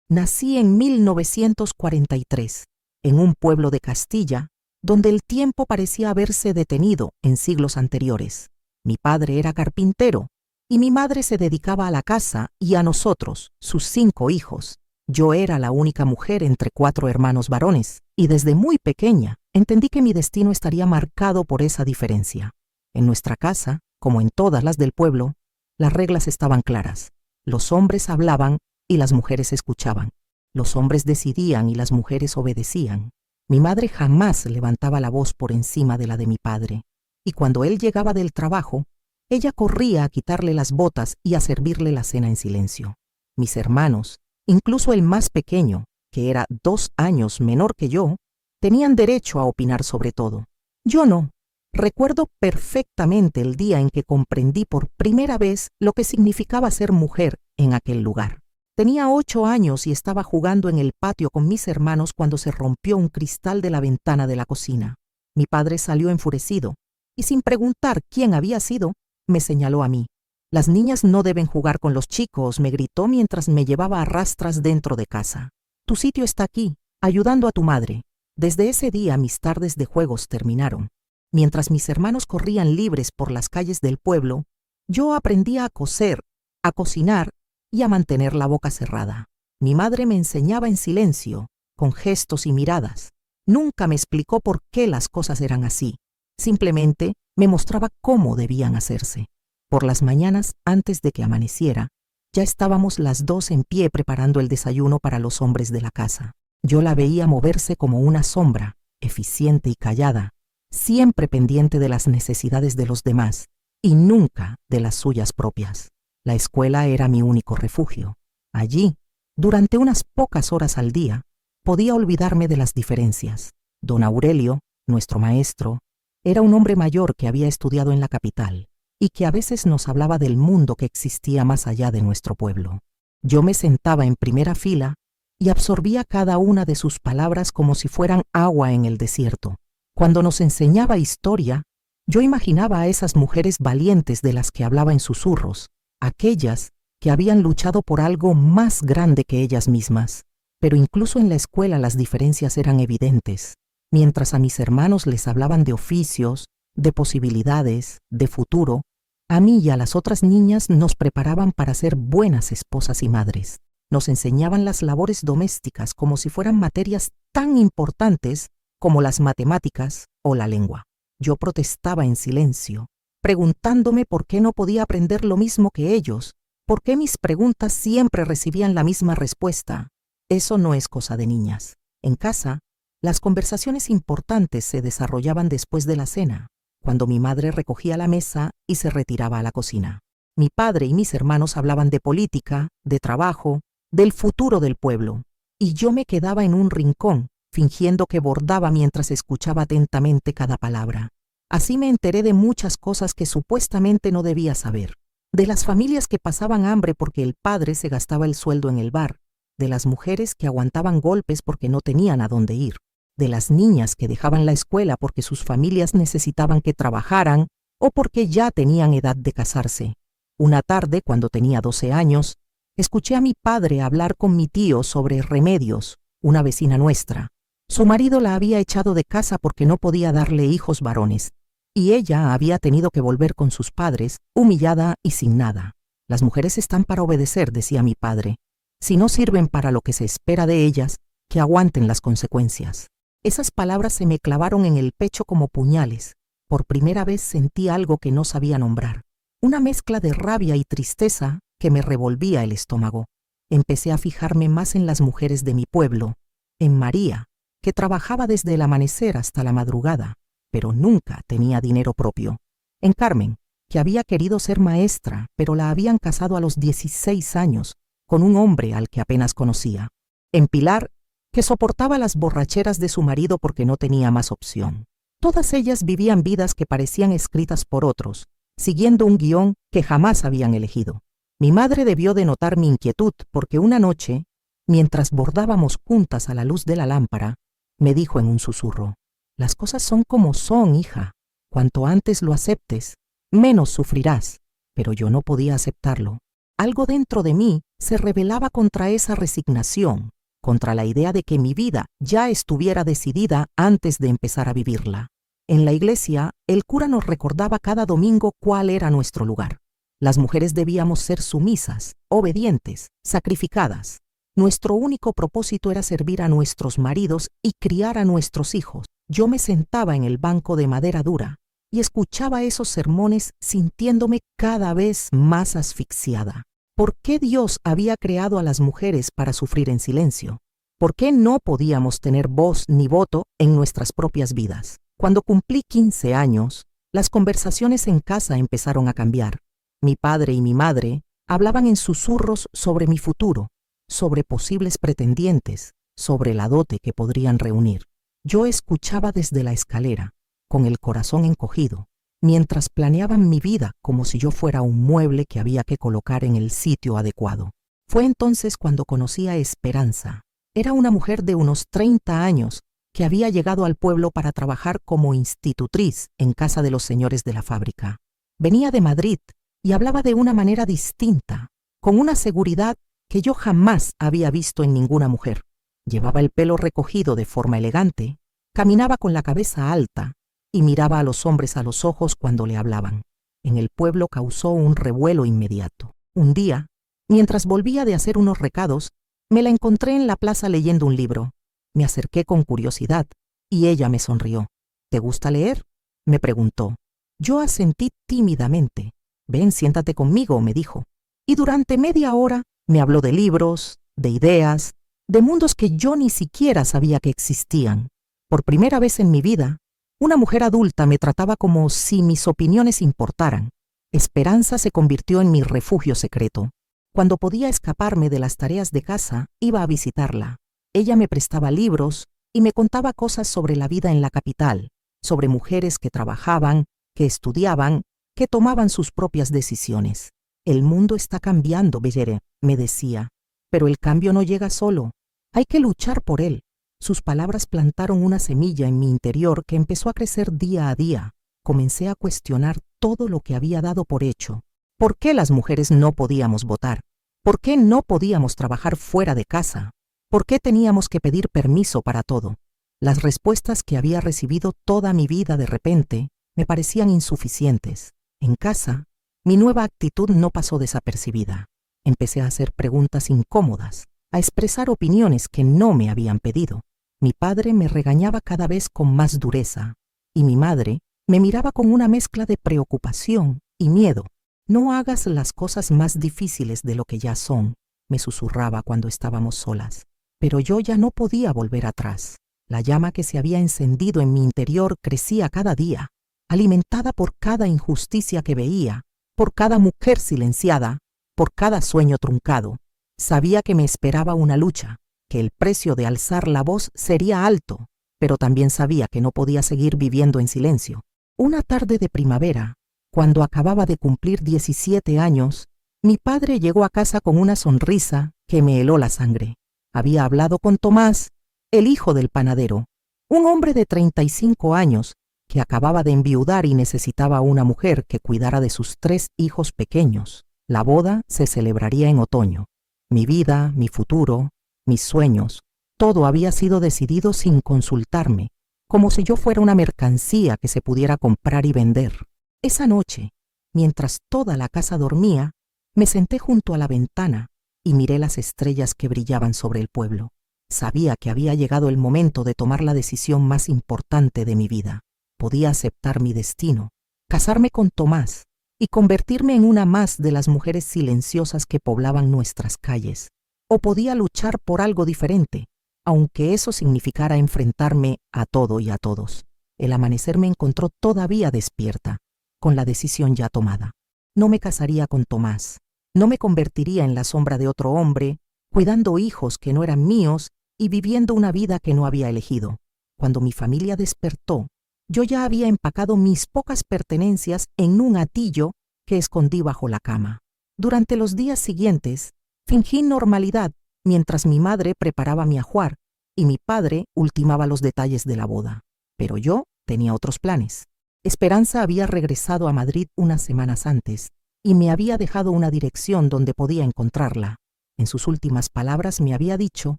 Nací en 1943, en un pueblo de Castilla, donde el tiempo parecía haberse detenido en siglos anteriores. Mi padre era carpintero y mi madre se dedicaba a la casa y a nosotros, sus 5 hijos. Yo era la única mujer entre 4 hermanos varones y desde muy pequeña entendí que mi destino estaría marcado por esa diferencia. En nuestra casa, como en todas las del pueblo, las reglas estaban claras. Los hombres hablaban y las mujeres escuchaban. Los hombres decidían y las mujeres obedecían. Mi madre jamás levantaba la voz por encima de la de mi padre, y cuando él llegaba del trabajo, ella corría a quitarle las botas y a servirle la cena en silencio. Mis hermanos, incluso el más pequeño, que era 2 años menor que yo, tenían derecho a opinar sobre todo. Yo no. Recuerdo perfectamente el día en que comprendí por primera vez lo que significaba ser mujer en aquel lugar. Tenía 8 años y estaba jugando en el patio con mis hermanos cuando se rompió un cristal de la ventana de la cocina. Mi padre salió enfurecido y sin preguntar quién había sido, me señaló a mí. «Las niñas no deben jugar con los chicos», me gritó mientras me llevaba a rastras dentro de casa. «Tu sitio está aquí, ayudando a tu madre». Desde ese día mis tardes de juegos terminaron. Mientras mis hermanos corrían libres por las calles del pueblo, yo aprendía a coser, a cocinar y a mantener la boca cerrada. Mi madre me enseñaba en silencio, con gestos y miradas. Nunca me explicó por qué las cosas eran así. Simplemente me mostraba cómo debían hacerse. Por las mañanas, antes de que amaneciera, ya estábamos las 2 en pie preparando el desayuno para los hombres de la casa. Yo la veía moverse como una sombra, eficiente y callada, siempre pendiente de las necesidades de los demás y nunca de las suyas propias. La escuela era mi único refugio. Allí, durante unas pocas horas al día, podía olvidarme de las diferencias. Don Aurelio, nuestro maestro, era un hombre mayor que había estudiado en la capital y que a veces nos hablaba del mundo que existía más allá de nuestro pueblo. Yo me sentaba en primera fila y absorbía cada una de sus palabras como si fueran agua en el desierto. Cuando nos enseñaba historia, yo imaginaba a esas mujeres valientes de las que hablaba en susurros, aquellas que habían luchado por algo más grande que ellas mismas. Pero incluso en la escuela las diferencias eran evidentes. Mientras a mis hermanos les hablaban de oficios, de posibilidades, de futuro, a mí y a las otras niñas nos preparaban para ser buenas esposas y madres. Nos enseñaban las labores domésticas como si fueran materias tan importantes como las matemáticas o la lengua. Yo protestaba en silencio, preguntándome por qué no podía aprender lo mismo que ellos, por qué mis preguntas siempre recibían la misma respuesta. Eso no es cosa de niñas. En casa, las conversaciones importantes se desarrollaban después de la cena, cuando mi madre recogía la mesa y se retiraba a la cocina. Mi padre y mis hermanos hablaban de política, de trabajo, del futuro del pueblo, y yo me quedaba en un rincón, fingiendo que bordaba mientras escuchaba atentamente cada palabra. Así me enteré de muchas cosas que supuestamente no debía saber. De las familias que pasaban hambre porque el padre se gastaba el sueldo en el bar, de las mujeres que aguantaban golpes porque no tenían a dónde ir, de las niñas que dejaban la escuela porque sus familias necesitaban que trabajaran o porque ya tenían edad de casarse. Una tarde, cuando tenía 12 años, escuché a mi padre hablar con mi tío sobre Remedios, una vecina nuestra. Su marido la había echado de casa porque no podía darle hijos varones, y ella había tenido que volver con sus padres, humillada y sin nada. Las mujeres están para obedecer, decía mi padre. Si no sirven para lo que se espera de ellas, que aguanten las consecuencias. Esas palabras se me clavaron en el pecho como puñales. Por primera vez sentí algo que no sabía nombrar. Una mezcla de rabia y tristeza que me revolvía el estómago. Empecé a fijarme más en las mujeres de mi pueblo, en María, que trabajaba desde el amanecer hasta la madrugada, pero nunca tenía dinero propio. En Carmen, que había querido ser maestra, pero la habían casado a los 16 años, con un hombre al que apenas conocía. En Pilar, que soportaba las borracheras de su marido porque no tenía más opción. Todas ellas vivían vidas que parecían escritas por otros, siguiendo un guión que jamás habían elegido. Mi madre debió de notar mi inquietud porque una noche, mientras bordábamos juntas a la luz de la lámpara, me dijo en un susurro: «Las cosas son como son, hija. Cuanto antes lo aceptes, menos sufrirás». Pero yo no podía aceptarlo. algo dentro de mí se rebelaba contra esa resignación, contra la idea de que mi vida ya estuviera decidida antes de empezar a vivirla. En la iglesia, el cura nos recordaba cada domingo cuál era nuestro lugar. Las mujeres debíamos ser sumisas, obedientes, sacrificadas. Nuestro único propósito era servir a nuestros maridos y criar a nuestros hijos. Yo me sentaba en el banco de madera dura y escuchaba esos sermones sintiéndome cada vez más asfixiada. ¿Por qué Dios había creado a las mujeres para sufrir en silencio? ¿Por qué no podíamos tener voz ni voto en nuestras propias vidas? Cuando cumplí 15 años, las conversaciones en casa empezaron a cambiar. Mi padre y mi madre hablaban en susurros sobre mi futuro, sobre posibles pretendientes, sobre la dote que podrían reunir. Yo escuchaba desde la escalera, con el corazón encogido, mientras planeaban mi vida como si yo fuera un mueble que había que colocar en el sitio adecuado. Fue entonces cuando conocí a Esperanza. Era una mujer de unos 30 años que había llegado al pueblo para trabajar como institutriz en casa de los señores de la fábrica. Venía de Madrid y hablaba de una manera distinta, con una seguridad que yo jamás había visto en ninguna mujer. Llevaba el pelo recogido de forma elegante, caminaba con la cabeza alta y miraba a los hombres a los ojos cuando le hablaban. En el pueblo causó un revuelo inmediato. Un día, mientras volvía de hacer unos recados, me la encontré en la plaza leyendo un libro. Me acerqué con curiosidad y ella me sonrió. ¿Te gusta leer?, me preguntó. Yo asentí tímidamente. Ven, siéntate conmigo, me dijo. Y durante media hora me habló de libros, de ideas, de mundos que yo ni siquiera sabía que existían. Por primera vez en mi vida, una mujer adulta me trataba como si mis opiniones importaran. Esperanza se convirtió en mi refugio secreto. Cuando podía escaparme de las tareas de casa, iba a visitarla. Ella me prestaba libros y me contaba cosas sobre la vida en la capital, sobre mujeres que trabajaban, que estudiaban, que tomaban sus propias decisiones. El mundo está cambiando, Bellere, me decía, pero el cambio no llega solo. Hay que luchar por él. Sus palabras plantaron una semilla en mi interior que empezó a crecer día a día. Comencé a cuestionar todo lo que había dado por hecho. ¿Por qué las mujeres no podíamos votar? ¿Por qué no podíamos trabajar fuera de casa? ¿Por qué teníamos que pedir permiso para todo? Las respuestas que había recibido toda mi vida de repente me parecían insuficientes. En casa, mi nueva actitud no pasó desapercibida. Empecé a hacer preguntas incómodas, a expresar opiniones que no me habían pedido. Mi padre me regañaba cada vez con más dureza, y mi madre me miraba con una mezcla de preocupación y miedo. No hagas las cosas más difíciles de lo que ya son, me susurraba cuando estábamos solas. Pero yo ya no podía volver atrás. La llama que se había encendido en mi interior crecía cada día, alimentada por cada injusticia que veía, por cada mujer silenciada, por cada sueño truncado. Sabía que me esperaba una lucha, que el precio de alzar la voz sería alto, pero también sabía que no podía seguir viviendo en silencio. Una tarde de primavera, cuando acababa de cumplir 17 años, mi padre llegó a casa con una sonrisa que me heló la sangre. Había hablado con Tomás, el hijo del panadero, un hombre de 35 años que acababa de enviudar y necesitaba una mujer que cuidara de sus 3 hijos pequeños. La boda se celebraría en otoño. Mi vida, mi futuro, mis sueños, todo había sido decidido sin consultarme, como si yo fuera una mercancía que se pudiera comprar y vender. Esa noche, mientras toda la casa dormía, me senté junto a la ventana y miré las estrellas que brillaban sobre el pueblo. Sabía que había llegado el momento de tomar la decisión más importante de mi vida. Podía aceptar mi destino, casarme con Tomás y convertirme en una más de las mujeres silenciosas que poblaban nuestras calles. O podía luchar por algo diferente, aunque eso significara enfrentarme a todo y a todos. El amanecer me encontró todavía despierta, con la decisión ya tomada. No me casaría con Tomás. No me convertiría en la sombra de otro hombre, cuidando hijos que no eran míos y viviendo una vida que no había elegido. Cuando mi familia despertó, yo ya había empacado mis pocas pertenencias en un atillo que escondí bajo la cama. Durante los días siguientes, fingí normalidad mientras mi madre preparaba mi ajuar y mi padre ultimaba los detalles de la boda. Pero yo tenía otros planes. Esperanza había regresado a Madrid unas semanas antes y me había dejado una dirección donde podía encontrarla. En sus últimas palabras me había dicho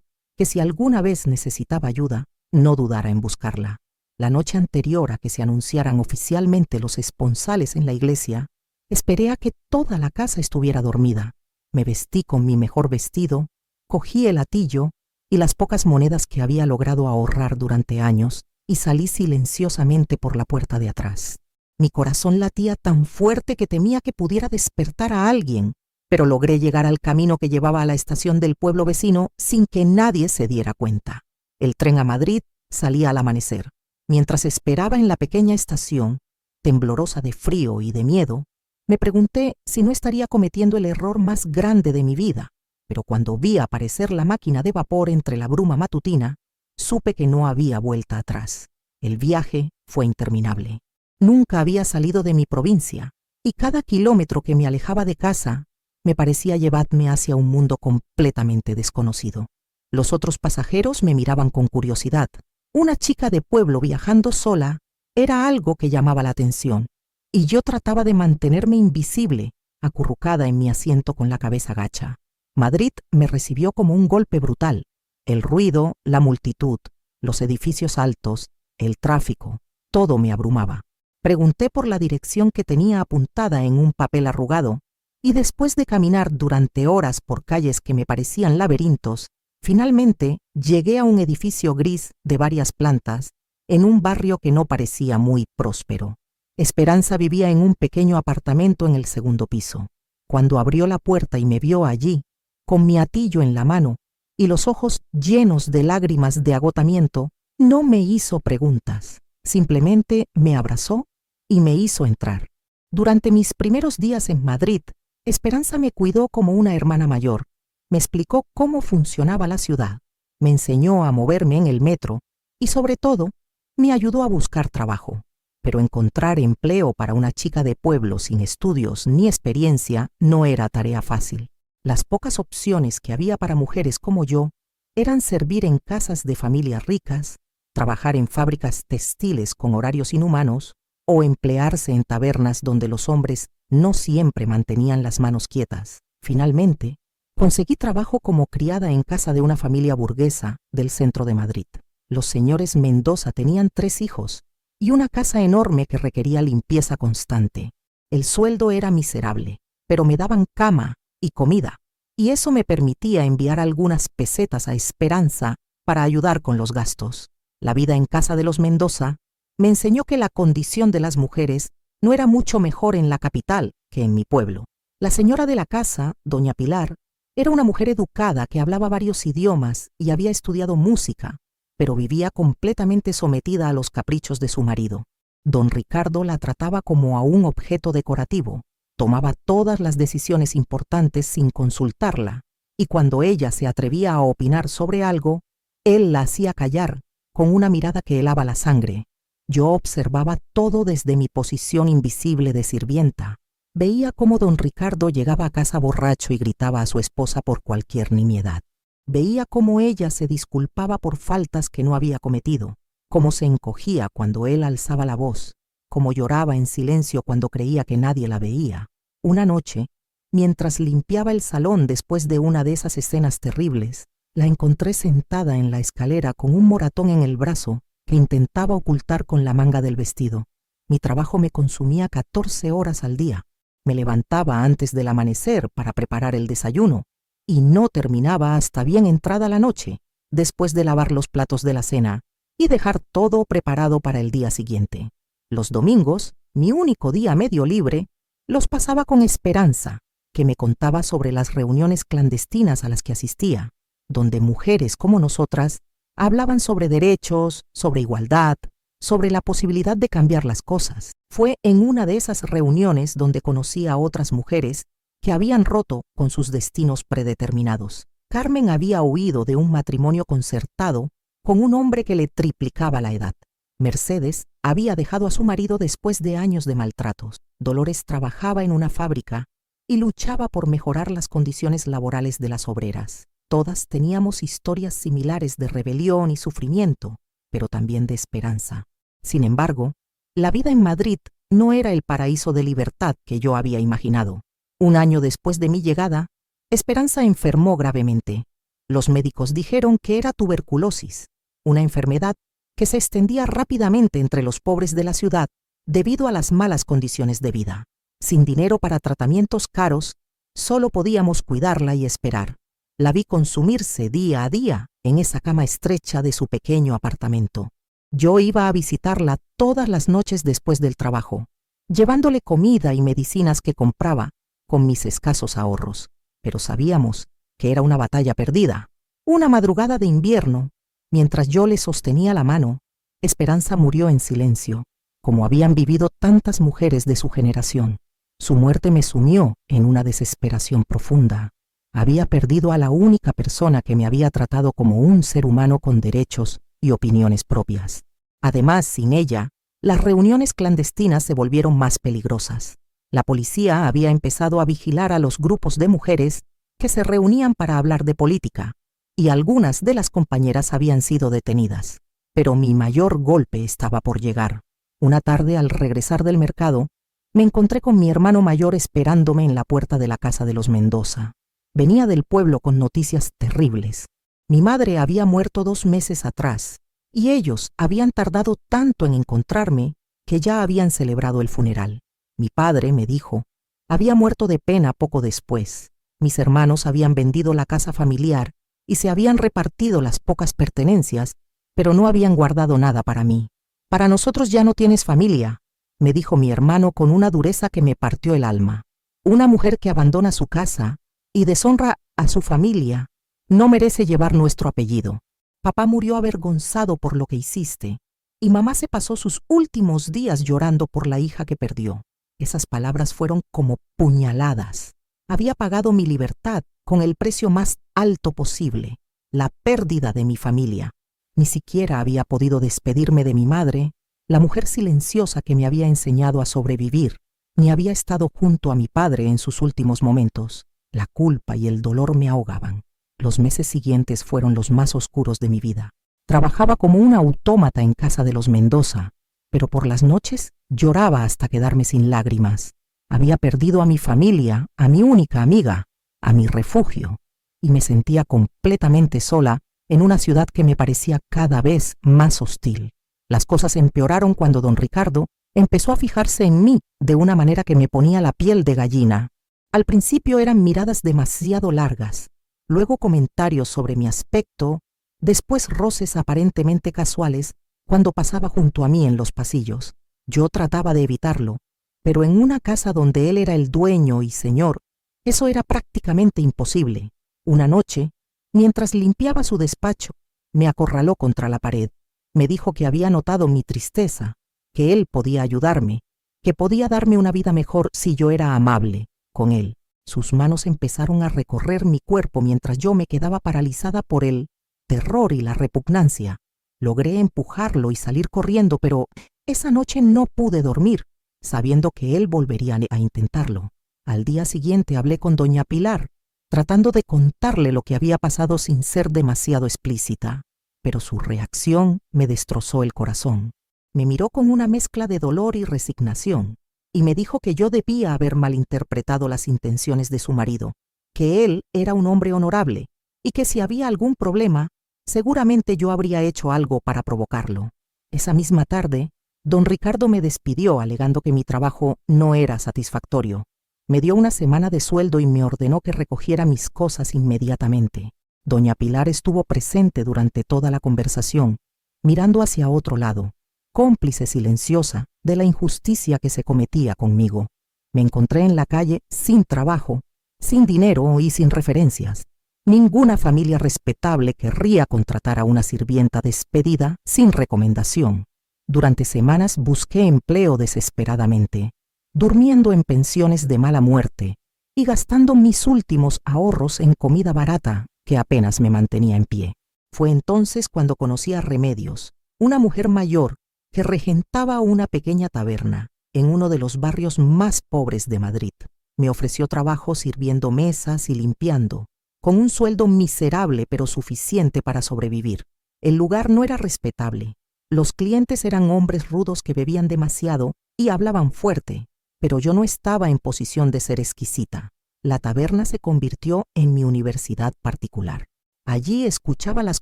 que si alguna vez necesitaba ayuda, no dudara en buscarla. La noche anterior a que se anunciaran oficialmente los esponsales en la iglesia, esperé a que toda la casa estuviera dormida. Me vestí con mi mejor vestido, cogí el hatillo y las pocas monedas que había logrado ahorrar durante años y salí silenciosamente por la puerta de atrás. Mi corazón latía tan fuerte que temía que pudiera despertar a alguien, pero logré llegar al camino que llevaba a la estación del pueblo vecino sin que nadie se diera cuenta. El tren a Madrid salía al amanecer. Mientras esperaba en la pequeña estación, temblorosa de frío y de miedo, me pregunté si no estaría cometiendo el error más grande de mi vida, pero cuando vi aparecer la máquina de vapor entre la bruma matutina, supe que no había vuelta atrás. El viaje fue interminable. Nunca había salido de mi provincia, y cada kilómetro que me alejaba de casa me parecía llevarme hacia un mundo completamente desconocido. Los otros pasajeros me miraban con curiosidad. Una chica de pueblo viajando sola era algo que llamaba la atención, y yo trataba de mantenerme invisible, acurrucada en mi asiento con la cabeza gacha. Madrid me recibió como un golpe brutal. El ruido, la multitud, los edificios altos, el tráfico, todo me abrumaba. Pregunté por la dirección que tenía apuntada en un papel arrugado, y después de caminar durante horas por calles que me parecían laberintos, finalmente llegué a un edificio gris de varias plantas en un barrio que no parecía muy próspero. Esperanza vivía en un pequeño apartamento en el segundo piso. Cuando abrió la puerta y me vio allí, con mi hatillo en la mano y los ojos llenos de lágrimas de agotamiento, no me hizo preguntas. Simplemente me abrazó y me hizo entrar. Durante mis primeros días en Madrid, Esperanza me cuidó como una hermana mayor. Me explicó cómo funcionaba la ciudad, me enseñó a moverme en el metro y, sobre todo, me ayudó a buscar trabajo. Pero encontrar empleo para una chica de pueblo sin estudios ni experiencia no era tarea fácil. Las pocas opciones que había para mujeres como yo eran servir en casas de familias ricas, trabajar en fábricas textiles con horarios inhumanos o emplearse en tabernas donde los hombres no siempre mantenían las manos quietas. Finalmente, conseguí trabajo como criada en casa de una familia burguesa del centro de Madrid. Los señores Mendoza tenían 3 hijos y una casa enorme que requería limpieza constante. El sueldo era miserable, pero me daban cama y comida, y eso me permitía enviar algunas pesetas a Esperanza para ayudar con los gastos. La vida en casa de los Mendoza me enseñó que la condición de las mujeres no era mucho mejor en la capital que en mi pueblo. La señora de la casa, doña Pilar, era una mujer educada que hablaba varios idiomas y había estudiado música, pero vivía completamente sometida a los caprichos de su marido. Don Ricardo la trataba como a un objeto decorativo, tomaba todas las decisiones importantes sin consultarla, y cuando ella se atrevía a opinar sobre algo, él la hacía callar con una mirada que helaba la sangre. Yo observaba todo desde mi posición invisible de sirvienta. Veía cómo don Ricardo llegaba a casa borracho y gritaba a su esposa por cualquier nimiedad. Veía cómo ella se disculpaba por faltas que no había cometido, cómo se encogía cuando él alzaba la voz, cómo lloraba en silencio cuando creía que nadie la veía. Una noche, mientras limpiaba el salón después de una de esas escenas terribles, la encontré sentada en la escalera con un moratón en el brazo que intentaba ocultar con la manga del vestido. Mi trabajo me consumía 14 horas al día. Me levantaba antes del amanecer para preparar el desayuno y no terminaba hasta bien entrada la noche, después de lavar los platos de la cena y dejar todo preparado para el día siguiente. Los domingos, mi único día medio libre, los pasaba con Esperanza, que me contaba sobre las reuniones clandestinas a las que asistía, donde mujeres como nosotras hablaban sobre derechos, sobre igualdad, sobre la posibilidad de cambiar las cosas. Fue en una de esas reuniones donde conocí a otras mujeres que habían roto con sus destinos predeterminados. Carmen había huido de un matrimonio concertado con un hombre que le triplicaba la edad. Mercedes había dejado a su marido después de años de maltratos. Dolores trabajaba en una fábrica y luchaba por mejorar las condiciones laborales de las obreras. Todas teníamos historias similares de rebelión y sufrimiento, pero también de esperanza. Sin embargo, la vida en Madrid no era el paraíso de libertad que yo había imaginado. Un año después de mi llegada, Esperanza enfermó gravemente. Los médicos dijeron que era tuberculosis, una enfermedad que se extendía rápidamente entre los pobres de la ciudad debido a las malas condiciones de vida. Sin dinero para tratamientos caros, solo podíamos cuidarla y esperar. La vi consumirse día a día en esa cama estrecha de su pequeño apartamento. Yo iba a visitarla todas las noches después del trabajo, llevándole comida y medicinas que compraba con mis escasos ahorros. Pero sabíamos que era una batalla perdida. Una madrugada de invierno, mientras yo le sostenía la mano, Esperanza murió en silencio, como habían vivido tantas mujeres de su generación. Su muerte me sumió en una desesperación profunda. Había perdido a la única persona que me había tratado como un ser humano con derechos y opiniones propias. Además, sin ella, las reuniones clandestinas se volvieron más peligrosas. La policía había empezado a vigilar a los grupos de mujeres que se reunían para hablar de política, y algunas de las compañeras habían sido detenidas. Pero mi mayor golpe estaba por llegar. Una tarde, al regresar del mercado, me encontré con mi hermano mayor esperándome en la puerta de la casa de los Mendoza. Venía del pueblo con noticias terribles. Mi madre había muerto 2 meses atrás, y ellos habían tardado tanto en encontrarme que ya habían celebrado el funeral. Mi padre, me dijo, había muerto de pena poco después. Mis hermanos habían vendido la casa familiar y se habían repartido las pocas pertenencias, pero no habían guardado nada para mí. «Para nosotros ya no tienes familia», me dijo mi hermano con una dureza que me partió el alma. «Una mujer que abandona su casa y deshonra a su familia no merece llevar nuestro apellido. Papá murió avergonzado por lo que hiciste, y mamá se pasó sus últimos días llorando por la hija que perdió». Esas palabras fueron como puñaladas. Había pagado mi libertad con el precio más alto posible, la pérdida de mi familia. Ni siquiera había podido despedirme de mi madre, la mujer silenciosa que me había enseñado a sobrevivir, ni había estado junto a mi padre en sus últimos momentos. La culpa y el dolor me ahogaban. Los meses siguientes fueron los más oscuros de mi vida. Trabajaba como una autómata en casa de los Mendoza, pero por las noches lloraba hasta quedarme sin lágrimas. Había perdido a mi familia, a mi única amiga, a mi refugio, y me sentía completamente sola en una ciudad que me parecía cada vez más hostil. Las cosas empeoraron cuando don Ricardo empezó a fijarse en mí de una manera que me ponía la piel de gallina. Al principio eran miradas demasiado largas, luego comentarios sobre mi aspecto, después roces aparentemente casuales cuando pasaba junto a mí en los pasillos. Yo trataba de evitarlo, pero en una casa donde él era el dueño y señor, eso era prácticamente imposible. Una noche, mientras limpiaba su despacho, me acorraló contra la pared. Me dijo que había notado mi tristeza, que él podía ayudarme, que podía darme una vida mejor si yo era amable con él. Sus manos empezaron a recorrer mi cuerpo mientras yo me quedaba paralizada por el terror y la repugnancia. Logré empujarlo y salir corriendo, pero esa noche no pude dormir, sabiendo que él volvería a intentarlo. Al día siguiente hablé con doña Pilar, tratando de contarle lo que había pasado sin ser demasiado explícita, pero su reacción me destrozó el corazón. Me miró con una mezcla de dolor y resignación, y me dijo que yo debía haber malinterpretado las intenciones de su marido, que él era un hombre honorable, y que si había algún problema, seguramente yo habría hecho algo para provocarlo. Esa misma tarde, don Ricardo me despidió alegando que mi trabajo no era satisfactorio. Me dio una semana de sueldo y me ordenó que recogiera mis cosas inmediatamente. Doña Pilar estuvo presente durante toda la conversación, mirando hacia otro lado, cómplice silenciosa de la injusticia que se cometía conmigo. Me encontré en la calle sin trabajo, sin dinero y sin referencias. Ninguna familia respetable querría contratar a una sirvienta despedida sin recomendación. Durante semanas busqué empleo desesperadamente, durmiendo en pensiones de mala muerte y gastando mis últimos ahorros en comida barata que apenas me mantenía en pie. Fue entonces cuando conocí a Remedios, una mujer mayor que regentaba una pequeña taberna en uno de los barrios más pobres de Madrid. Me ofreció trabajo sirviendo mesas y limpiando, con un sueldo miserable pero suficiente para sobrevivir. El lugar no era respetable. Los clientes eran hombres rudos que bebían demasiado y hablaban fuerte, pero yo no estaba en posición de ser exquisita. La taberna se convirtió en mi universidad particular. Allí escuchaba las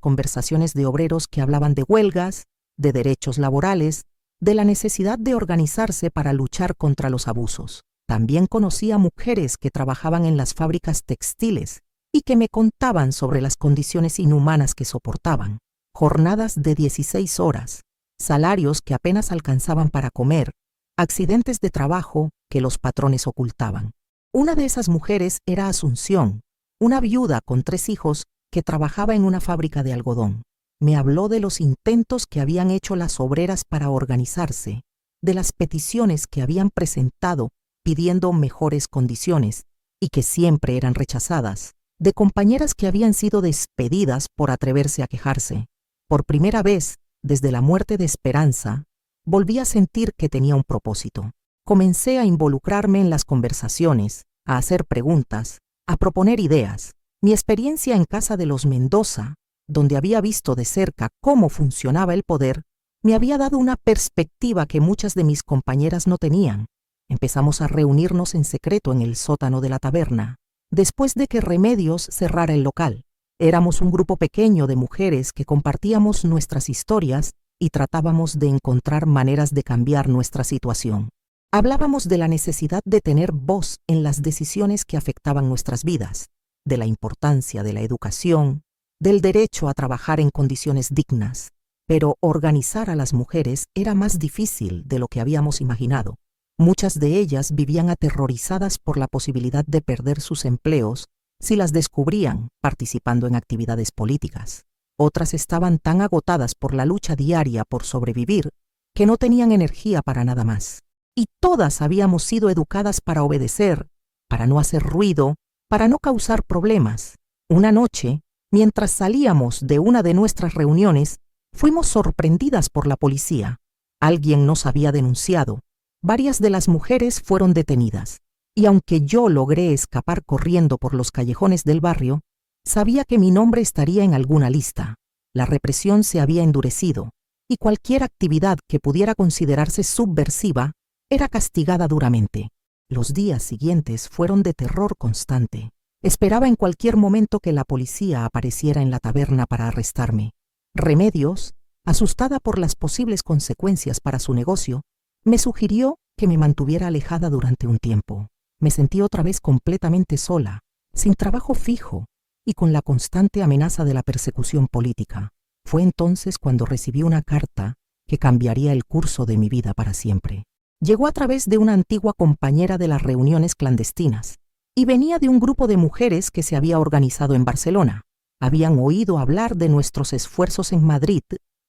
conversaciones de obreros que hablaban de huelgas, de derechos laborales, de la necesidad de organizarse para luchar contra los abusos. También conocía mujeres que trabajaban en las fábricas textiles y que me contaban sobre las condiciones inhumanas que soportaban. Jornadas de 16 horas, salarios que apenas alcanzaban para comer, accidentes de trabajo que los patrones ocultaban. Una de esas mujeres era Asunción, una viuda con 3 hijos que trabajaba en una fábrica de algodón. Me habló de los intentos que habían hecho las obreras para organizarse, de las peticiones que habían presentado pidiendo mejores condiciones y que siempre eran rechazadas, de compañeras que habían sido despedidas por atreverse a quejarse. Por primera vez, desde la muerte de Esperanza, volví a sentir que tenía un propósito. Comencé a involucrarme en las conversaciones, a hacer preguntas, a proponer ideas. Mi experiencia en casa de los Mendoza, donde había visto de cerca cómo funcionaba el poder, me había dado una perspectiva que muchas de mis compañeras no tenían. Empezamos a reunirnos en secreto en el sótano de la taberna, después de que Remedios cerrara el local. Éramos un grupo pequeño de mujeres que compartíamos nuestras historias y tratábamos de encontrar maneras de cambiar nuestra situación. Hablábamos de la necesidad de tener voz en las decisiones que afectaban nuestras vidas, de la importancia de la educación, del derecho a trabajar en condiciones dignas. Pero organizar a las mujeres era más difícil de lo que habíamos imaginado. Muchas de ellas vivían aterrorizadas por la posibilidad de perder sus empleos si las descubrían participando en actividades políticas. Otras estaban tan agotadas por la lucha diaria por sobrevivir que no tenían energía para nada más. Y todas habíamos sido educadas para obedecer, para no hacer ruido, para no causar problemas. Una noche, mientras salíamos de una de nuestras reuniones, fuimos sorprendidas por la policía. Alguien nos había denunciado. Varias de las mujeres fueron detenidas. Y aunque yo logré escapar corriendo por los callejones del barrio, sabía que mi nombre estaría en alguna lista. La represión se había endurecido, y cualquier actividad que pudiera considerarse subversiva era castigada duramente. Los días siguientes fueron de terror constante. Esperaba en cualquier momento que la policía apareciera en la taberna para arrestarme. Remedios, asustada por las posibles consecuencias para su negocio, me sugirió que me mantuviera alejada durante un tiempo. Me sentí otra vez completamente sola, sin trabajo fijo y con la constante amenaza de la persecución política. Fue entonces cuando recibí una carta que cambiaría el curso de mi vida para siempre. Llegó a través de una antigua compañera de las reuniones clandestinas y venía de un grupo de mujeres que se había organizado en Barcelona. Habían oído hablar de nuestros esfuerzos en Madrid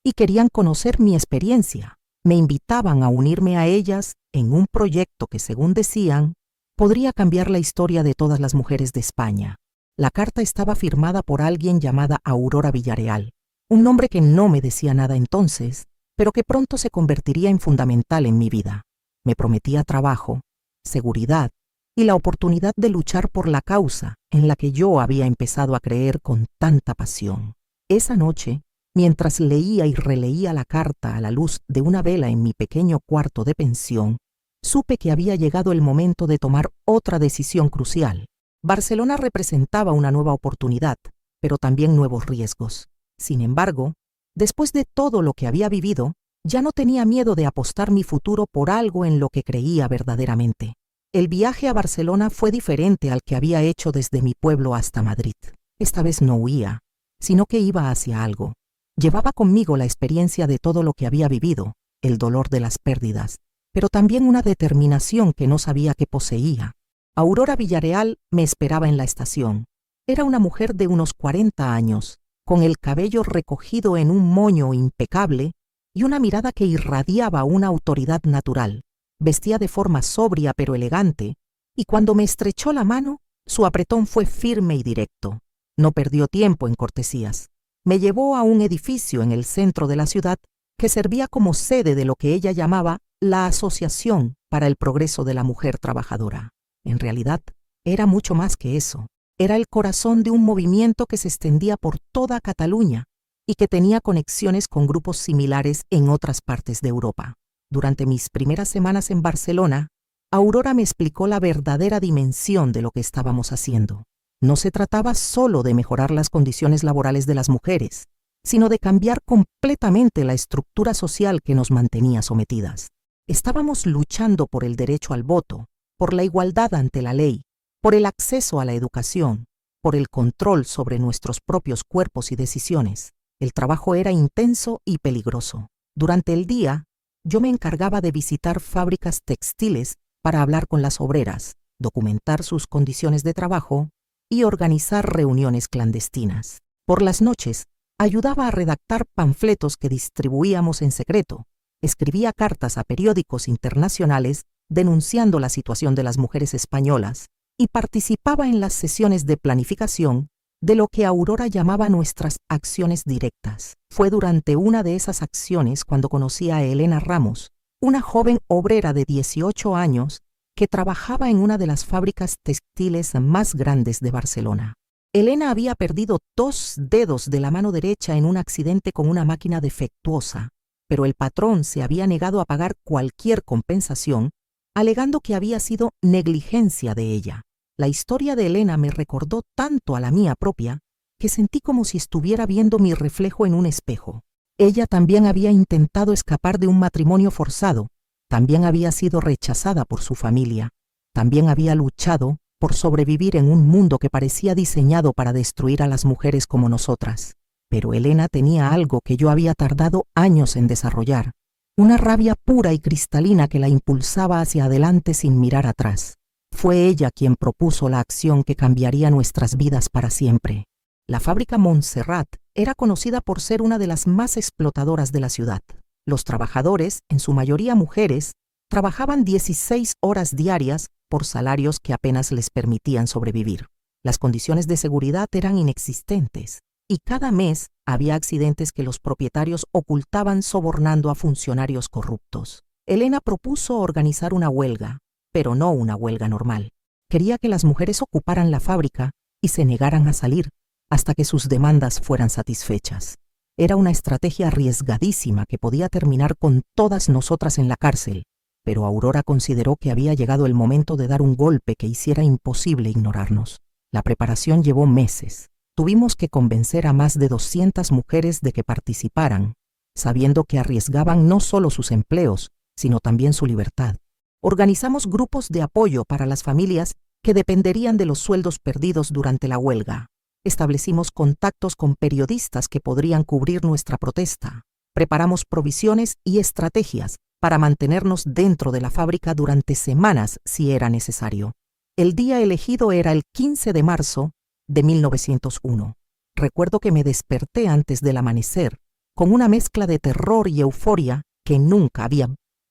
y querían conocer mi experiencia. Me invitaban a unirme a ellas en un proyecto que, según decían, podría cambiar la historia de todas las mujeres de España. La carta estaba firmada por alguien llamada Aurora Villareal, un nombre que no me decía nada entonces, pero que pronto se convertiría en fundamental en mi vida. Me prometía trabajo, seguridad y la oportunidad de luchar por la causa en la que yo había empezado a creer con tanta pasión. Esa noche, mientras leía y releía la carta a la luz de una vela en mi pequeño cuarto de pensión, supe que había llegado el momento de tomar otra decisión crucial. Barcelona representaba una nueva oportunidad, pero también nuevos riesgos. Sin embargo, después de todo lo que había vivido, ya no tenía miedo de apostar mi futuro por algo en lo que creía verdaderamente. El viaje a Barcelona fue diferente al que había hecho desde mi pueblo hasta Madrid. Esta vez no huía, sino que iba hacia algo. Llevaba conmigo la experiencia de todo lo que había vivido, el dolor de las pérdidas, pero también una determinación que no sabía que poseía. Aurora Villareal me esperaba en la estación. Era una mujer de unos 40 años, con el cabello recogido en un moño impecable y una mirada que irradiaba una autoridad natural. Vestía de forma sobria pero elegante, y cuando me estrechó la mano, su apretón fue firme y directo. No perdió tiempo en cortesías. Me llevó a un edificio en el centro de la ciudad que servía como sede de lo que ella llamaba la Asociación para el Progreso de la Mujer Trabajadora. En realidad, era mucho más que eso. Era el corazón de un movimiento que se extendía por toda Cataluña y que tenía conexiones con grupos similares en otras partes de Europa. Durante mis primeras semanas en Barcelona, Aurora me explicó la verdadera dimensión de lo que estábamos haciendo. No se trataba solo de mejorar las condiciones laborales de las mujeres, sino de cambiar completamente la estructura social que nos mantenía sometidas. Estábamos luchando por el derecho al voto, por la igualdad ante la ley, por el acceso a la educación, por el control sobre nuestros propios cuerpos y decisiones. El trabajo era intenso y peligroso. Durante el día, yo me encargaba de visitar fábricas textiles para hablar con las obreras, documentar sus condiciones de trabajo y organizar reuniones clandestinas. Por las noches, ayudaba a redactar panfletos que distribuíamos en secreto. Escribía cartas a periódicos internacionales denunciando la situación de las mujeres españolas y participaba en las sesiones de planificación de lo que Aurora llamaba nuestras acciones directas. Fue durante una de esas acciones cuando conocí a Elena Ramos, una joven obrera de 18 años que trabajaba en una de las fábricas textiles más grandes de Barcelona. Elena había perdido 2 dedos de la mano derecha en un accidente con una máquina defectuosa, pero el patrón se había negado a pagar cualquier compensación, alegando que había sido negligencia de ella. La historia de Elena me recordó tanto a la mía propia que sentí como si estuviera viendo mi reflejo en un espejo. Ella también había intentado escapar de un matrimonio forzado, también había sido rechazada por su familia, también había luchado por sobrevivir en un mundo que parecía diseñado para destruir a las mujeres como nosotras. Pero Elena tenía algo que yo había tardado años en desarrollar, una rabia pura y cristalina que la impulsaba hacia adelante sin mirar atrás. Fue ella quien propuso la acción que cambiaría nuestras vidas para siempre. La fábrica Montserrat era conocida por ser una de las más explotadoras de la ciudad. Los trabajadores, en su mayoría mujeres, trabajaban 16 horas diarias por salarios que apenas les permitían sobrevivir. Las condiciones de seguridad eran inexistentes y cada mes había accidentes que los propietarios ocultaban sobornando a funcionarios corruptos. Elena propuso organizar una huelga, pero no una huelga normal. Quería que las mujeres ocuparan la fábrica y se negaran a salir hasta que sus demandas fueran satisfechas. Era una estrategia arriesgadísima que podía terminar con todas nosotras en la cárcel, pero Aurora consideró que había llegado el momento de dar un golpe que hiciera imposible ignorarnos. La preparación llevó meses. Tuvimos que convencer a más de 200 mujeres de que participaran, sabiendo que arriesgaban no solo sus empleos, sino también su libertad. Organizamos grupos de apoyo para las familias que dependerían de los sueldos perdidos durante la huelga. Establecimos contactos con periodistas que podrían cubrir nuestra protesta. Preparamos provisiones y estrategias para mantenernos dentro de la fábrica durante semanas si era necesario. El día elegido era el 15 de marzo de 1901. Recuerdo que me desperté antes del amanecer con una mezcla de terror y euforia que nunca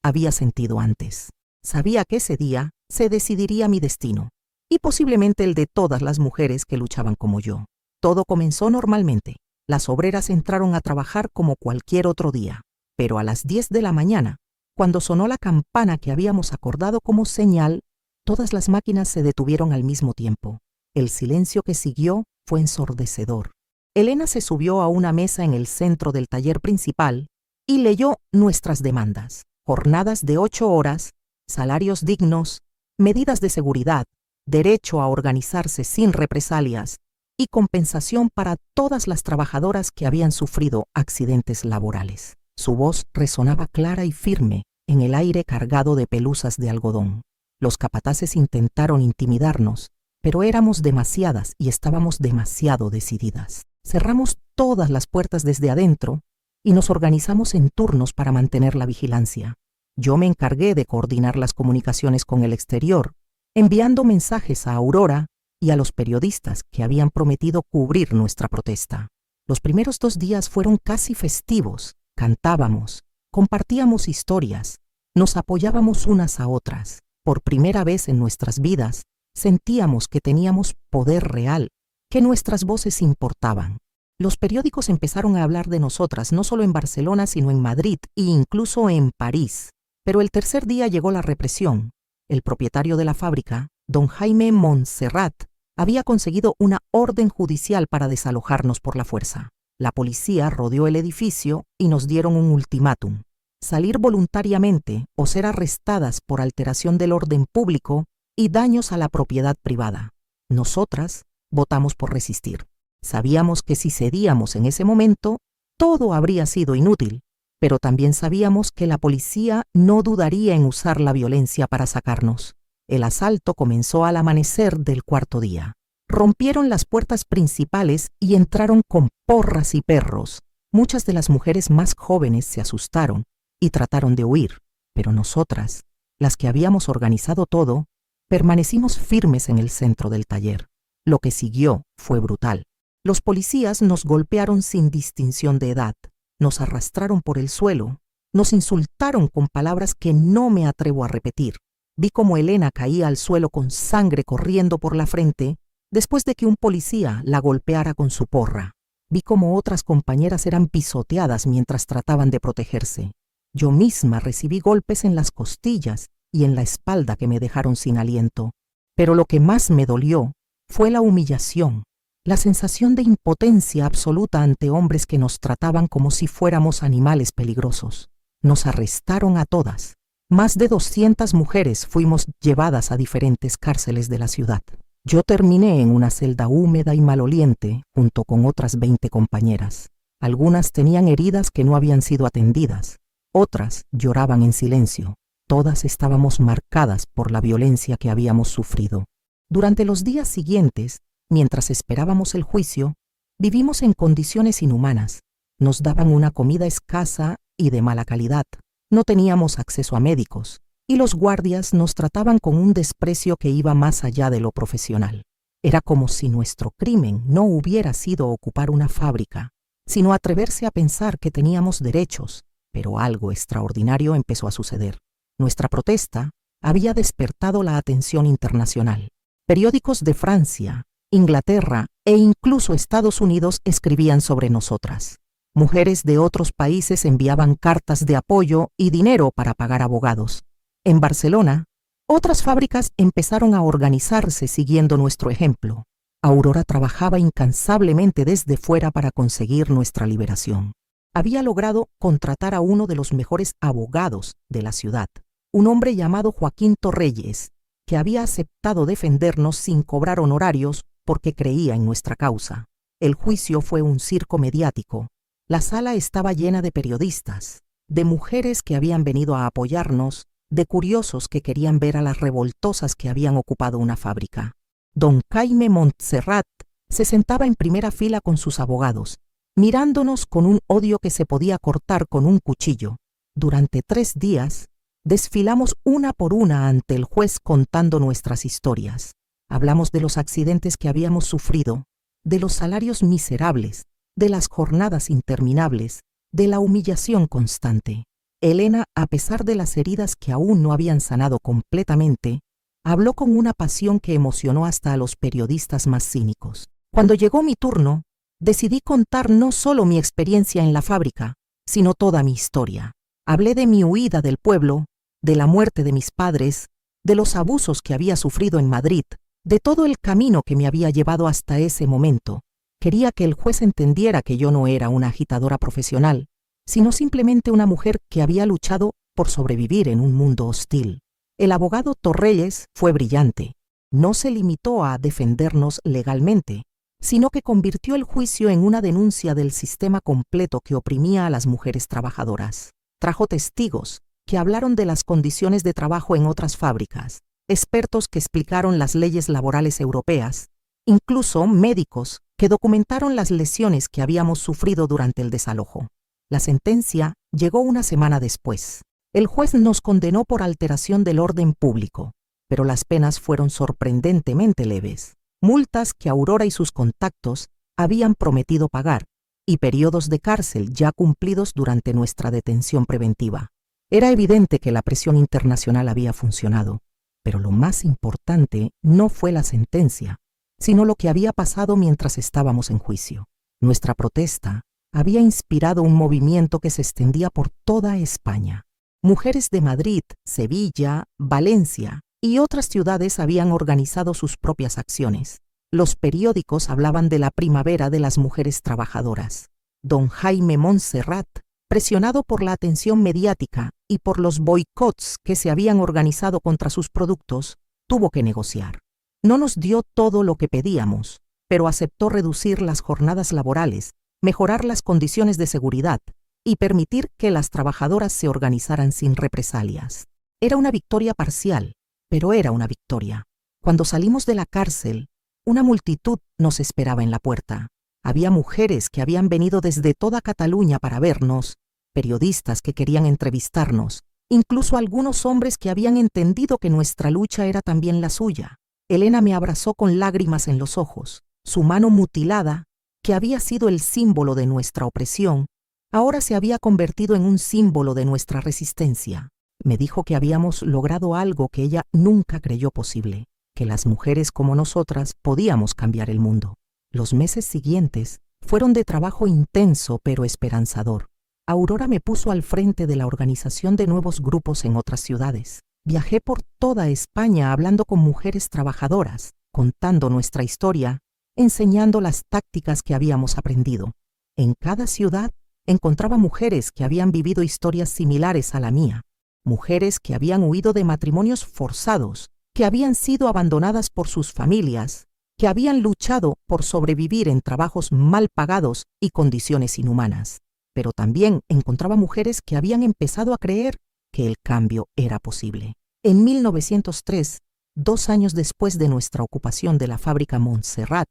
había sentido antes. Sabía que ese día se decidiría mi destino y posiblemente el de todas las mujeres que luchaban como yo. Todo comenzó normalmente. Las obreras entraron a trabajar como cualquier otro día, pero a las 10 de la mañana, cuando sonó la campana que habíamos acordado como señal, todas las máquinas se detuvieron al mismo tiempo. El silencio que siguió fue ensordecedor. Elena se subió a una mesa en el centro del taller principal y leyó nuestras demandas: jornadas de 8 horas, salarios dignos, medidas de seguridad, derecho a organizarse sin represalias y compensación para todas las trabajadoras que habían sufrido accidentes laborales. Su voz resonaba clara y firme en el aire cargado de pelusas de algodón. Los capataces intentaron intimidarnos, pero éramos demasiadas y estábamos demasiado decididas. Cerramos todas las puertas desde adentro y nos organizamos en turnos para mantener la vigilancia. Yo me encargué de coordinar las comunicaciones con el exterior, enviando mensajes a Aurora y a los periodistas que habían prometido cubrir nuestra protesta. Los primeros 2 días fueron casi festivos. Cantábamos, compartíamos historias, nos apoyábamos unas a otras. Por primera vez en nuestras vidas, sentíamos que teníamos poder real, que nuestras voces importaban. Los periódicos empezaron a hablar de nosotras, no solo en Barcelona, sino en Madrid e incluso en París. Pero el tercer día llegó la represión. El propietario de la fábrica, don Jaime Montserrat, había conseguido una orden judicial para desalojarnos por la fuerza. La policía rodeó el edificio y nos dieron un ultimátum: salir voluntariamente o ser arrestadas por alteración del orden público y daños a la propiedad privada. Nosotras votamos por resistir. Sabíamos que si cedíamos en ese momento, todo habría sido inútil, pero también sabíamos que la policía no dudaría en usar la violencia para sacarnos. El asalto comenzó al amanecer del cuarto día. Rompieron las puertas principales y entraron con porras y perros. Muchas de las mujeres más jóvenes se asustaron y trataron de huir, pero nosotras, las que habíamos organizado todo, permanecimos firmes en el centro del taller. Lo que siguió fue brutal. Los policías nos golpearon sin distinción de edad, nos arrastraron por el suelo, nos insultaron con palabras que no me atrevo a repetir. Vi cómo Elena caía al suelo con sangre corriendo por la frente después de que un policía la golpeara con su porra. Vi cómo otras compañeras eran pisoteadas mientras trataban de protegerse. Yo misma recibí golpes en las costillas y en la espalda que me dejaron sin aliento. Pero lo que más me dolió fue la humillación, la sensación de impotencia absoluta ante hombres que nos trataban como si fuéramos animales peligrosos. Nos arrestaron a todas. Más de 200 mujeres fuimos llevadas a diferentes cárceles de la ciudad. Yo terminé en una celda húmeda y maloliente junto con otras 20 compañeras. Algunas tenían heridas que no habían sido atendidas. Otras lloraban en silencio. Todas estábamos marcadas por la violencia que habíamos sufrido. Durante los días siguientes, mientras esperábamos el juicio, vivimos en condiciones inhumanas. Nos daban una comida escasa y de mala calidad. No teníamos acceso a médicos, y los guardias nos trataban con un desprecio que iba más allá de lo profesional. Era como si nuestro crimen no hubiera sido ocupar una fábrica, sino atreverse a pensar que teníamos derechos, pero algo extraordinario empezó a suceder. Nuestra protesta había despertado la atención internacional. Periódicos de Francia, Inglaterra e incluso Estados Unidos escribían sobre nosotras. Mujeres de otros países enviaban cartas de apoyo y dinero para pagar abogados. En Barcelona, otras fábricas empezaron a organizarse siguiendo nuestro ejemplo. Aurora trabajaba incansablemente desde fuera para conseguir nuestra liberación. Había logrado contratar a uno de los mejores abogados de la ciudad, un hombre llamado Joaquín Torrelles, que había aceptado defendernos sin cobrar honorarios porque creía en nuestra causa. El juicio fue un circo mediático. La sala estaba llena de periodistas, de mujeres que habían venido a apoyarnos, de curiosos que querían ver a las revoltosas que habían ocupado una fábrica. Don Jaime Montserrat se sentaba en primera fila con sus abogados, mirándonos con un odio que se podía cortar con un cuchillo. Durante 3 días, desfilamos una por una ante el juez contando nuestras historias. Hablamos de los accidentes que habíamos sufrido, de los salarios miserables, de las jornadas interminables, de la humillación constante. Elena, a pesar de las heridas que aún no habían sanado completamente, habló con una pasión que emocionó hasta a los periodistas más cínicos. Cuando llegó mi turno, decidí contar no solo mi experiencia en la fábrica, sino toda mi historia. Hablé de mi huida del pueblo, de la muerte de mis padres, de los abusos que había sufrido en Madrid, de todo el camino que me había llevado hasta ese momento. Quería que el juez entendiera que yo no era una agitadora profesional, sino simplemente una mujer que había luchado por sobrevivir en un mundo hostil. El abogado Torrelles fue brillante. No se limitó a defendernos legalmente, sino que convirtió el juicio en una denuncia del sistema completo que oprimía a las mujeres trabajadoras. Trajo testigos que hablaron de las condiciones de trabajo en otras fábricas, expertos que explicaron las leyes laborales europeas, incluso médicos que documentaron las lesiones que habíamos sufrido durante el desalojo. La sentencia llegó una semana después. El juez nos condenó por alteración del orden público, pero las penas fueron sorprendentemente leves. Multas que Aurora y sus contactos habían prometido pagar y periodos de cárcel ya cumplidos durante nuestra detención preventiva. Era evidente que la presión internacional había funcionado, pero lo más importante no fue la sentencia, sino lo que había pasado mientras estábamos en juicio. Nuestra protesta había inspirado un movimiento que se extendía por toda España. Mujeres de Madrid, Sevilla, Valencia y otras ciudades habían organizado sus propias acciones. Los periódicos hablaban de la primavera de las mujeres trabajadoras. Don Jaime Montserrat presionado por la atención mediática y por los boicots que se habían organizado contra sus productos, tuvo que negociar. No nos dio todo lo que pedíamos, pero aceptó reducir las jornadas laborales, mejorar las condiciones de seguridad y permitir que las trabajadoras se organizaran sin represalias. Era una victoria parcial, pero era una victoria. Cuando salimos de la cárcel, una multitud nos esperaba en la puerta. Había mujeres que habían venido desde toda Cataluña para vernos, periodistas que querían entrevistarnos, incluso algunos hombres que habían entendido que nuestra lucha era también la suya. Elena me abrazó con lágrimas en los ojos. Su mano mutilada, que había sido el símbolo de nuestra opresión, ahora se había convertido en un símbolo de nuestra resistencia. Me dijo que habíamos logrado algo que ella nunca creyó posible, que las mujeres como nosotras podíamos cambiar el mundo. Los meses siguientes fueron de trabajo intenso pero esperanzador. Aurora me puso al frente de la organización de nuevos grupos en otras ciudades. Viajé por toda España hablando con mujeres trabajadoras, contando nuestra historia, enseñando las tácticas que habíamos aprendido. En cada ciudad encontraba mujeres que habían vivido historias similares a la mía, mujeres que habían huido de matrimonios forzados, que habían sido abandonadas por sus familias, que habían luchado por sobrevivir en trabajos mal pagados y condiciones inhumanas. Pero también encontraba mujeres que habían empezado a creer que el cambio era posible. En 1903, 2 años después de nuestra ocupación de la fábrica Montserrat,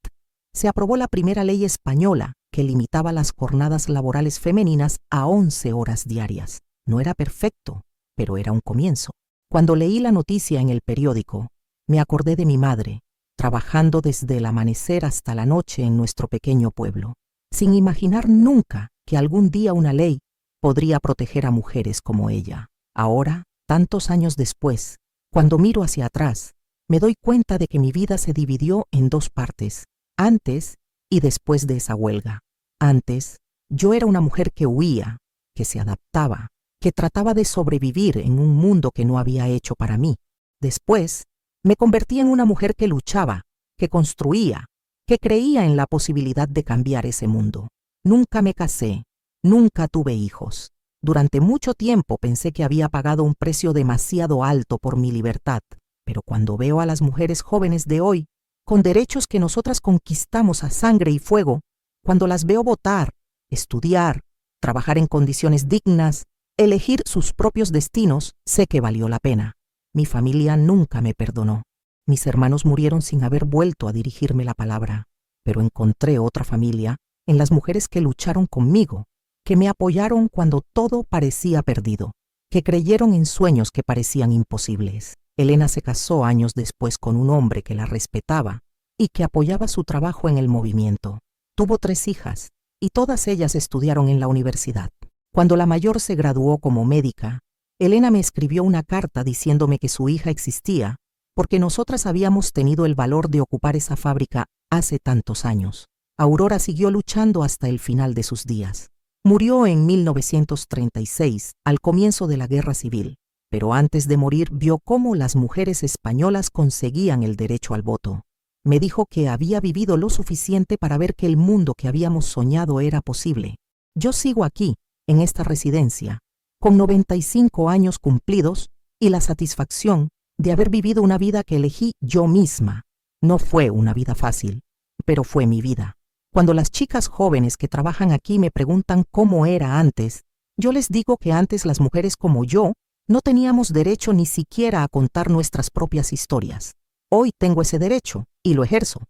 se aprobó la primera ley española que limitaba las jornadas laborales femeninas a 11 horas diarias. No era perfecto, pero era un comienzo. Cuando leí la noticia en el periódico, me acordé de mi madre, trabajando desde el amanecer hasta la noche en nuestro pequeño pueblo, sin imaginar nunca que algún día una ley podría proteger a mujeres como ella. Ahora, tantos años después, cuando miro hacia atrás, me doy cuenta de que mi vida se dividió en 2 partes, antes y después de esa huelga. Antes, yo era una mujer que huía, que se adaptaba, que trataba de sobrevivir en un mundo que no había hecho para mí. Después, me convertí en una mujer que luchaba, que construía, que creía en la posibilidad de cambiar ese mundo. Nunca me casé, nunca tuve hijos. Durante mucho tiempo pensé que había pagado un precio demasiado alto por mi libertad, pero cuando veo a las mujeres jóvenes de hoy, con derechos que nosotras conquistamos a sangre y fuego, cuando las veo votar, estudiar, trabajar en condiciones dignas, elegir sus propios destinos, sé que valió la pena. Mi familia nunca me perdonó. Mis hermanos murieron sin haber vuelto a dirigirme la palabra, pero encontré otra familia en las mujeres que lucharon conmigo, que me apoyaron cuando todo parecía perdido, que creyeron en sueños que parecían imposibles. Elena se casó años después con un hombre que la respetaba y que apoyaba su trabajo en el movimiento. Tuvo 3 hijas y todas ellas estudiaron en la universidad. Cuando la mayor se graduó como médica, Elena me escribió una carta diciéndome que su hija existía porque nosotras habíamos tenido el valor de ocupar esa fábrica hace tantos años. Aurora siguió luchando hasta el final de sus días. Murió en 1936, al comienzo de la Guerra Civil, pero antes de morir vio cómo las mujeres españolas conseguían el derecho al voto. Me dijo que había vivido lo suficiente para ver que el mundo que habíamos soñado era posible. Yo sigo aquí, en esta residencia, con 95 años cumplidos y la satisfacción de haber vivido una vida que elegí yo misma. No fue una vida fácil, pero fue mi vida. Cuando las chicas jóvenes que trabajan aquí me preguntan cómo era antes, yo les digo que antes las mujeres como yo no teníamos derecho ni siquiera a contar nuestras propias historias. Hoy tengo ese derecho y lo ejerzo.